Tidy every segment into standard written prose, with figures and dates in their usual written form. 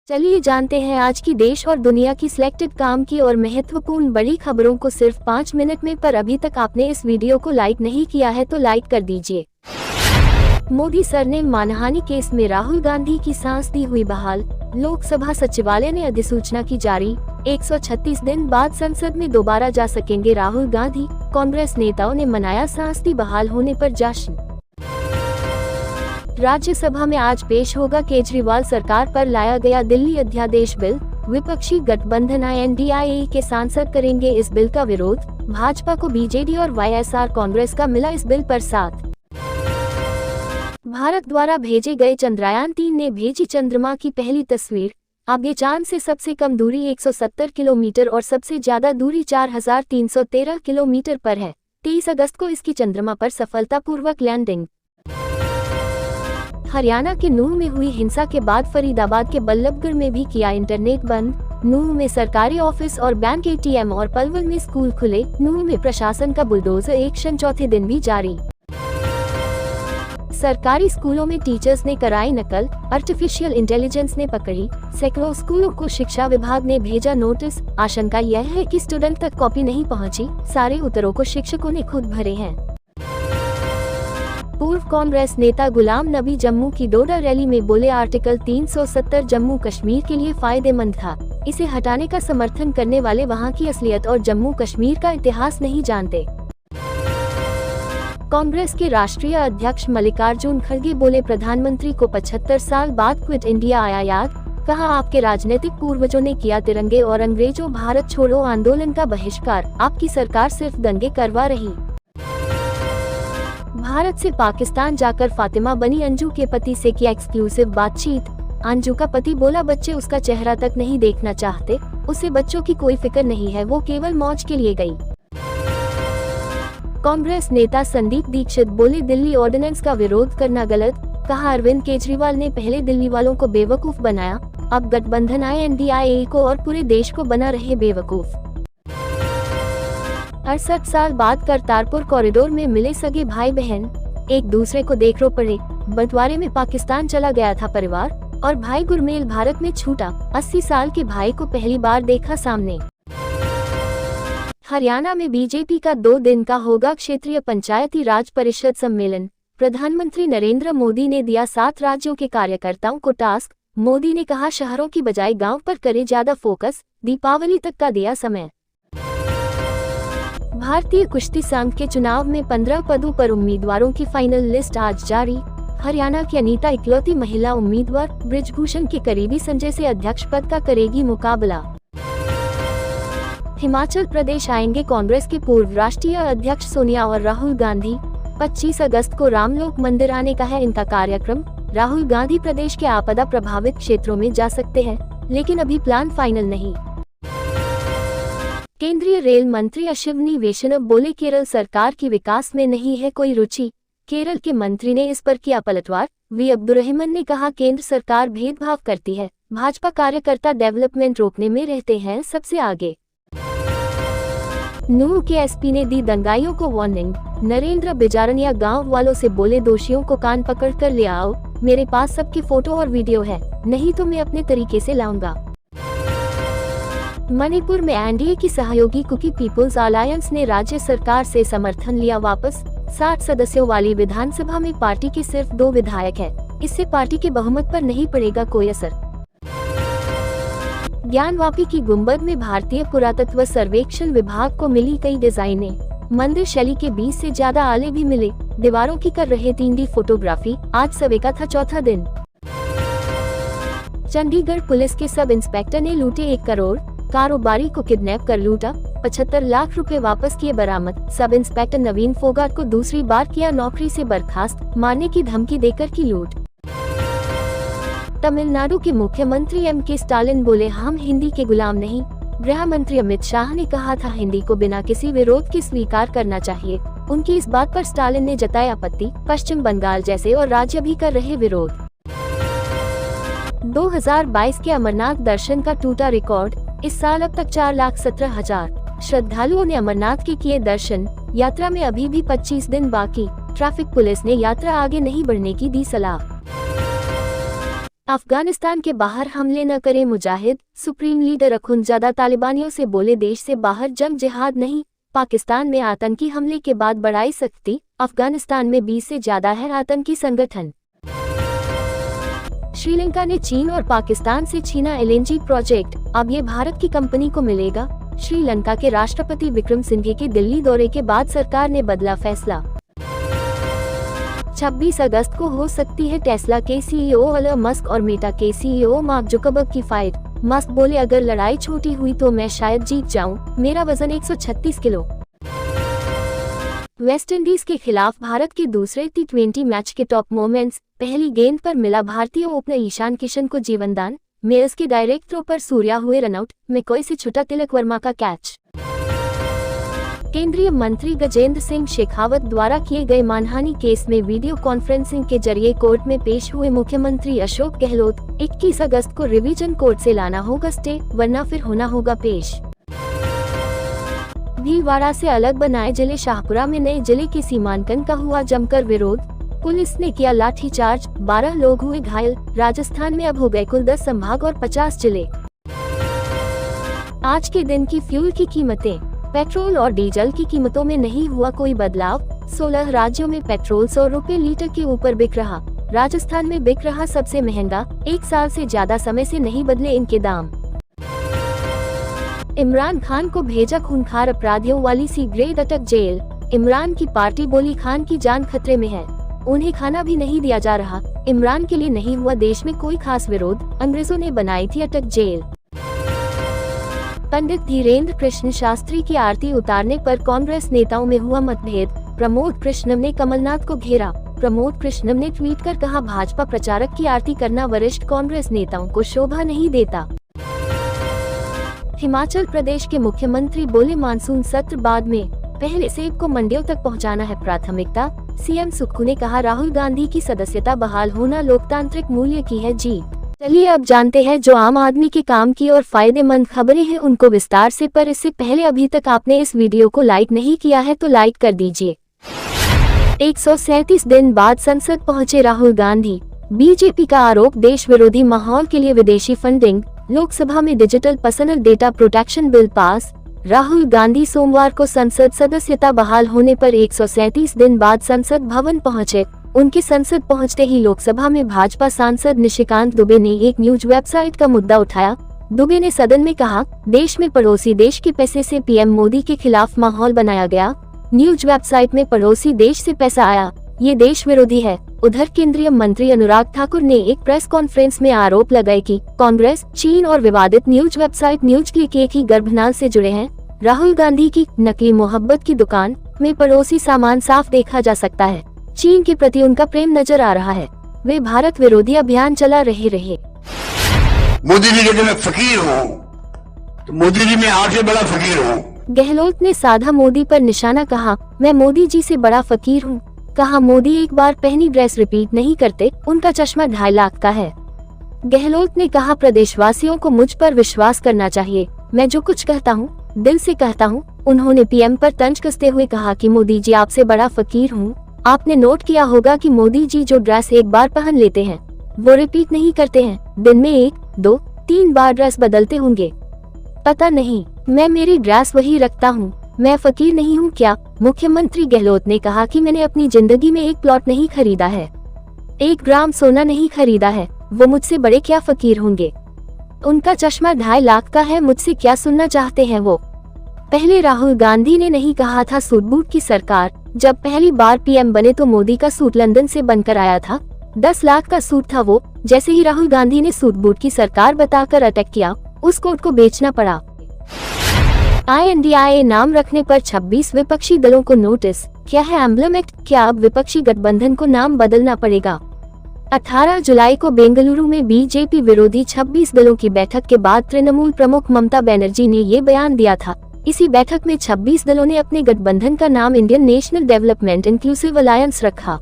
चलिए जानते हैं आज की देश और दुनिया की सिलेक्टेड काम की और महत्वपूर्ण बड़ी खबरों को सिर्फ 5 मिनट में। पर अभी तक आपने इस वीडियो को लाइक नहीं किया है तो लाइक कर दीजिए। मोदी सर ने मानहानि केस में राहुल गांधी की सांस दी हुई बहाल। लोकसभा सचिवालय ने अधिसूचना की जारी। 136 दिन बाद संसद में दोबारा जा सकेंगे राहुल गांधी। कांग्रेस नेताओं ने मनाया सांस दी बहाल होने पर जश्न। राज्यसभा में आज पेश होगा केजरीवाल सरकार पर लाया गया दिल्ली अध्यादेश बिल। विपक्षी गठबंधन INDIA के सांसद करेंगे इस बिल का विरोध। भाजपा को बीजेडी और YSR कांग्रेस का मिला इस बिल पर साथ। भारत द्वारा भेजे गए चंद्रयान-3 ने भेजी चंद्रमा की पहली तस्वीर। अब ये चांद से सबसे कम दूरी 170 किलोमीटर और सबसे ज्यादा दूरी 4313 किलोमीटर पर है। 23 अगस्त को इसकी चंद्रमा पर सफलतापूर्वक लैंडिंग। हरियाणा के नूंह में हुई हिंसा के बाद फरीदाबाद के बल्लभगढ़ में भी किया इंटरनेट बंद। नूंह में सरकारी ऑफिस और बैंक ATM और पलवल में स्कूल खुले। नूंह में प्रशासन का बुलडोजर एक्शन चौथे दिन भी जारी। सरकारी स्कूलों में टीचर्स ने कराई नकल, आर्टिफिशियल इंटेलिजेंस ने पकड़ी। सैकड़ों स्कूलों को शिक्षा विभाग ने भेजा नोटिस। आशंका यह है कि स्टूडेंट तक कॉपी नहीं पहुंची। सारे उत्तरों को शिक्षकों ने खुद भरे हैं। पूर्व कांग्रेस नेता गुलाम नबी जम्मू की डोडा रैली में बोले आर्टिकल 370 जम्मू कश्मीर के लिए फायदेमंद था। इसे हटाने का समर्थन करने वाले वहां की असलियत और जम्मू कश्मीर का इतिहास नहीं जानते। कांग्रेस के राष्ट्रीय अध्यक्ष मल्लिकार्जुन खड़गे बोले प्रधानमंत्री को 75 साल बाद क्विट इंडिया आया याद। कहा आपके राजनीतिक पूर्वजों ने किया तिरंगे और अंग्रेजों भारत छोड़ो आंदोलन का बहिष्कार। आपकी सरकार सिर्फ दंगे करवा रही। भारत से पाकिस्तान जाकर फातिमा बनी अंजू के पति से किया एक्सक्लूसिव बातचीत। अंजू का पति बोला बच्चे उसका चेहरा तक नहीं देखना चाहते, उसे बच्चों की कोई फिक्र नहीं है, वो केवल मौज के लिए गई। कांग्रेस नेता संदीप दीक्षित बोले दिल्ली ऑर्डिनेंस का विरोध करना गलत। कहा अरविंद केजरीवाल ने पहले दिल्ली वालों को बेवकूफ बनाया, अब गठबंधन INDIA को और पूरे देश को बना रहे बेवकूफ। 68 साल बाद करतारपुर कॉरिडोर में मिले सगे भाई बहन, एक दूसरे को देखो पड़े। बंटवारे में पाकिस्तान चला गया था परिवार और भाई गुरमेल भारत में छूटा। 80 साल के भाई को पहली बार देखा सामने। हरियाणा में बीजेपी का 2 दिन का होगा क्षेत्रीय पंचायती राज परिषद सम्मेलन। प्रधानमंत्री नरेंद्र मोदी ने दिया 7 राज्यों के कार्यकर्ताओं को टास्क। मोदी ने कहा शहरों की बजाय गांव पर करे ज्यादा फोकस। दीपावली तक का दिया समय। भारतीय कुश्ती संघ के चुनाव में 15 पदों पर उम्मीदवारों की फाइनल लिस्ट आज जारी। हरियाणा की अनीता इकलौती महिला उम्मीदवार। बृजभूषण के करीबी संजय से अध्यक्ष पद का करेगी मुकाबला। हिमाचल प्रदेश आएंगे कांग्रेस के पूर्व राष्ट्रीय अध्यक्ष सोनिया और राहुल गांधी। 25 अगस्त को रामलोक मंदिर आने का है इनका कार्यक्रम। राहुल गांधी प्रदेश के आपदा प्रभावित क्षेत्रों में जा सकते हैं, लेकिन अभी प्लान फाइनल नहीं। केंद्रीय रेल मंत्री अश्विनी वैष्णव बोले केरल सरकार की विकास में नहीं है कोई रुचि। केरल के मंत्री ने इस पर किया पलटवार। वी अब्दुर्रहमान ने कहा केंद्र सरकार भेदभाव करती है, भाजपा कार्यकर्ता डेवलपमेंट रोकने में रहते हैं सबसे आगे। नूंह के SP ने दी दंगाइयों को वार्निंग। नरेंद्र बिजारनिया गांव वालों से बोले दोषियों को कान पकड़ कर ले आओ, मेरे पास सबके फोटो और वीडियो है, नहीं तो मैं अपने तरीके से लाऊंगा। मणिपुर में NDA की सहयोगी कुकी पीपुल्स अलायंस ने राज्य सरकार से समर्थन लिया वापस। 60 सदस्यों वाली विधानसभा में पार्टी के सिर्फ 2 विधायक हैं। इससे पार्टी के बहुमत पर नहीं पड़ेगा कोई असर। ज्ञानवापी की गुंबद में भारतीय पुरातत्व सर्वेक्षण विभाग को मिली कई डिजाइनें। मंदिर शैली के 20 से ज्यादा आले भी मिले। दीवारों की कर रहे 3D फोटोग्राफी। आज सवे का था चौथा दिन। चंडीगढ़ पुलिस के सब इंस्पेक्टर ने लूटे 1 करोड़। कारोबारी को किडनैप कर लूटा। 75 लाख रुपए वापस किए बरामद। सब इंस्पेक्टर नवीन फोगाट को दूसरी बार किया नौकरी से बर्खास्त, मारने की धमकी देकर की लूट। तमिलनाडु के मुख्यमंत्री MK स्टालिन बोले हम हिंदी के गुलाम नहीं। गृह मंत्री अमित शाह ने कहा था हिंदी को बिना किसी विरोध के स्वीकार करना चाहिए। उनकी इस बात पर स्टालिन ने जताई आपत्ति। पश्चिम बंगाल जैसे और राज्य भी कर रहे विरोध। 2022 के अमरनाथ दर्शन का टूटा रिकॉर्ड। इस साल अब तक 4,17,000 श्रद्धालुओं ने अमरनाथ के किए दर्शन। यात्रा में अभी भी 25 दिन बाकी। ट्रैफिक पुलिस ने यात्रा आगे नहीं बढ़ने की दी सलाह। अफगानिस्तान के बाहर हमले न करें मुजाहिद, सुप्रीम लीडर अखुंदजादा तालिबानियों से बोले देश से बाहर जंग जिहाद नहीं। पाकिस्तान में आतंकी हमले के बाद बढ़ाई सख्ती, अफगानिस्तान में 20 से ज्यादा है आतंकी संगठन। श्रीलंका ने चीन और पाकिस्तान से छीना एलएनजी प्रोजेक्ट, अब ये भारत की कंपनी को मिलेगा। श्रीलंका के राष्ट्रपति विक्रमसिंघे के दिल्ली दौरे के बाद सरकार ने बदला फैसला। 26 अगस्त को हो सकती है टेस्ला के सीईओ एलन मस्क और मेटा के सीईओ मार्क जुकरबर्ग की फाइट। मस्क बोले अगर लड़ाई छोटी हुई तो मैं शायद जीत जाऊं, मेरा वजन 136 किलो। वेस्टइंडीज के खिलाफ भारत के दूसरे टी20 मैच के टॉप मोमेंट्स, पहली गेंद पर मिला भारतीय ओपनर ईशान किशन को जीवनदान, मेयर्स के डायरेक्ट थ्रो पर सूर्या हुए रनआउट, मैकॉय से छूटा तिलक वर्मा का कैच। केंद्रीय मंत्री गजेंद्र सिंह शेखावत द्वारा किए गए मानहानि केस में वीडियो कॉन्फ्रेंसिंग के जरिए कोर्ट में पेश हुए मुख्यमंत्री अशोक गहलोत, 21 अगस्त को रिवीजन कोर्ट से लाना होगा स्टे, वरना फिर होना होगा पेश। भीलवाड़ा से अलग बनाए जिले शाहपुरा में नए जिले के सीमांकन का हुआ जमकर विरोध, पुलिस ने किया लाठीचार्ज, 12 लोग हुए घायल। राजस्थान में अब हो गए कुल 10 संभाग और 50 जिले। आज के दिन की फ्यूल की कीमतें, पेट्रोल और डीजल की कीमतों में नहीं हुआ कोई बदलाव, 16 राज्यों में पेट्रोल 100 रुपए लीटर के ऊपर बिक रहा। राजस्थान में बिक रहा सबसे महंगा, 1 साल से ज्यादा समय से नहीं बदले इनके दाम। इमरान खान को भेजा खूंखार अपराधियों वाली सी ग्रेड अटक जेल, इमरान की पार्टी बोली खान की जान खतरे में है, उन्हें खाना भी नहीं दिया जा रहा। इमरान के लिए नहीं हुआ देश में कोई खास विरोध, अंग्रेजों ने बनाई थी अटक जेल। पंडित धीरेन्द्र कृष्ण शास्त्री की आरती उतारने पर कांग्रेस नेताओं में हुआ मतभेद, प्रमोद कृष्णम ने कमलनाथ को घेरा। प्रमोद कृष्णम ने ट्वीट कर कहा भाजपा प्रचारक की आरती करना वरिष्ठ कांग्रेस नेताओं को शोभा नहीं देता। हिमाचल प्रदेश के मुख्यमंत्री बोले मानसून सत्र बाद में, पहले सेब को मंडियों तक पहुंचाना है प्राथमिकता। सीएम सुक्खू ने कहा राहुल गांधी की सदस्यता बहाल होना लोकतांत्रिक मूल्य की है जीत। चलिए अब जानते हैं जो आम आदमी के काम की और फायदेमंद खबरें हैं उनको विस्तार से, पर इससे पहले अभी तक आपने इस वीडियो को लाइक नहीं किया है तो लाइक कर दीजिए। 137 दिन बाद संसद पहुंचे राहुल गांधी, बीजेपी का आरोप देश विरोधी माहौल के लिए विदेशी फंडिंग। लोकसभा में digital personal data protection bill pass, Rahul Gandhi सोमवार को संसद सदस्यता बहाल होने पर 137 दिन बाद संसद भवन पहुंचे। उनके संसद पहुंचते ही लोकसभा में भाजपा सांसद निशिकांत दुबे ने एक न्यूज वेबसाइट का मुद्दा उठाया। दुबे ने सदन में कहा देश में पड़ोसी देश के पैसे से पीएम मोदी के खिलाफ माहौल बनाया गया। न्यूज वेबसाइट में पड़ोसी देश से पैसा आया, ये देश विरोधी है। उधर केंद्रीय मंत्री अनुराग ठाकुर ने एक प्रेस कॉन्फ्रेंस में आरोप लगाए कि कांग्रेस, चीन और विवादित न्यूज वेबसाइट न्यूज क्लिक एक ही गर्भनाल से जुड़े हैं। राहुल गांधी की नकली मोहब्बत की दुकान में पड़ोसी सामान साफ देखा जा सकता है। चीन के प्रति उनका प्रेम नजर आ रहा है, वे भारत विरोधी अभियान चला रहे। मोदी जी कहते मैं फकीर हूँ, तो मोदी जी में आगे बड़ा फकीर हूँ। गहलोत ने साधा मोदी पर निशाना, कहा मैं मोदी जी से बड़ा फकीर हूँ। कहा मोदी एक बार पहनी ड्रेस रिपीट नहीं करते, उनका चश्मा 2.5 लाख का है। गहलोत ने कहा प्रदेशवासियों को मुझ पर विश्वास करना चाहिए, मैं जो कुछ कहता हूँ दिल से कहता हूँ। उन्होंने पीएम पर तंज कसते हुए कहा कि मोदी जी आपसे बड़ा फकीर हूँ। आपने नोट किया होगा कि मोदी जी जो ड्रेस एक बार पहन लेते हैं वो रिपीट नहीं करते हैं, दिन में 1, 2, 3 बार ड्रेस बदलते होंगे। पता नहीं, मैं मेरी ड्रेस वही रखता हूँ, मैं फकीर नहीं हूँ क्या? मुख्यमंत्री गहलोत ने कहा कि मैंने अपनी जिंदगी में एक प्लॉट नहीं खरीदा है, 1 ग्राम सोना नहीं खरीदा है, वो मुझसे बड़े क्या फकीर होंगे? उनका चश्मा 2.5 लाख का है, मुझसे क्या सुनना चाहते हैं वो? पहले राहुल गांधी ने नहीं कहा था सूट बूट की सरकार? जब पहली बार पीएम बने तो मोदी का सूट लंदन से बनकर आया था, 10 लाख का सूट था वो। जैसे ही राहुल गांधी ने सूट बूट की सरकार बताकर अटैक किया, उस कोट को बेचना पड़ा। INDIA नाम रखने पर 26 विपक्षी दलों को नोटिस, क्या है एम्ब्लम एक्ट? क्या अब विपक्षी गठबंधन को नाम बदलना पड़ेगा? 18 जुलाई को बेंगलुरु में बीजेपी विरोधी 26 दलों की बैठक के बाद तृणमूल प्रमुख ममता बनर्जी ने ये बयान दिया था। इसी बैठक में 26 दलों ने अपने गठबंधन का नाम Indian national development inclusive alliance रखा।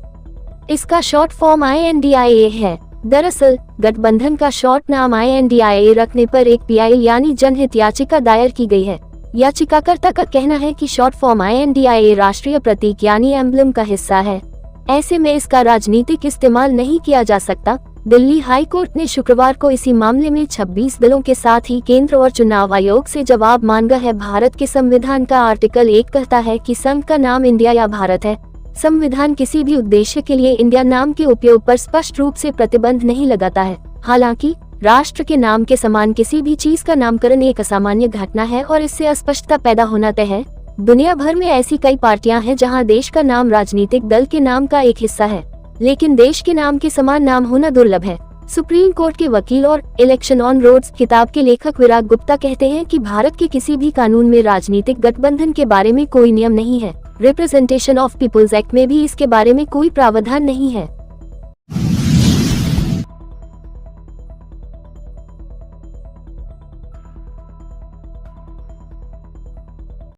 इसका शॉर्ट फॉर्म INDIA है। दरअसल गठबंधन का शॉर्ट नाम INDIA रखने पर एक PIL यानी जनहित याचिका दायर की गई है। याचिकाकर्ता का कहना है कि शॉर्ट फॉर्म INDIA राष्ट्रीय प्रतीक यानी एम्ब्लम का हिस्सा है, ऐसे में इसका राजनीतिक इस्तेमाल नहीं किया जा सकता। दिल्ली हाई कोर्ट ने शुक्रवार को इसी मामले में 26 दलों के साथ ही केंद्र और चुनाव आयोग से जवाब मांगा है। भारत के संविधान का आर्टिकल 1 कहता है कि संघ का नाम इंडिया या भारत है। संविधान किसी भी उद्देश्य के लिए इंडिया नाम के उपयोग पर स्पष्ट रूप से प्रतिबंध नहीं लगाता है। हालांकि राष्ट्र के नाम के समान किसी भी चीज का नामकरण एक असामान्य घटना है और इससे अस्पष्टता पैदा होना तय है। दुनिया भर में ऐसी कई पार्टियां हैं जहां देश का नाम राजनीतिक दल के नाम का एक हिस्सा है, लेकिन देश के नाम के समान नाम होना दुर्लभ है। सुप्रीम कोर्ट के वकील और इलेक्शन ऑन रोड्स किताब के लेखक विराग गुप्ता कहते हैं कि भारत के किसी भी कानून में राजनीतिक गठबंधन के बारे में कोई नियम नहीं है। रिप्रेजेंटेशन ऑफ पीपुल्स एक्ट में भी इसके बारे में कोई प्रावधान नहीं है।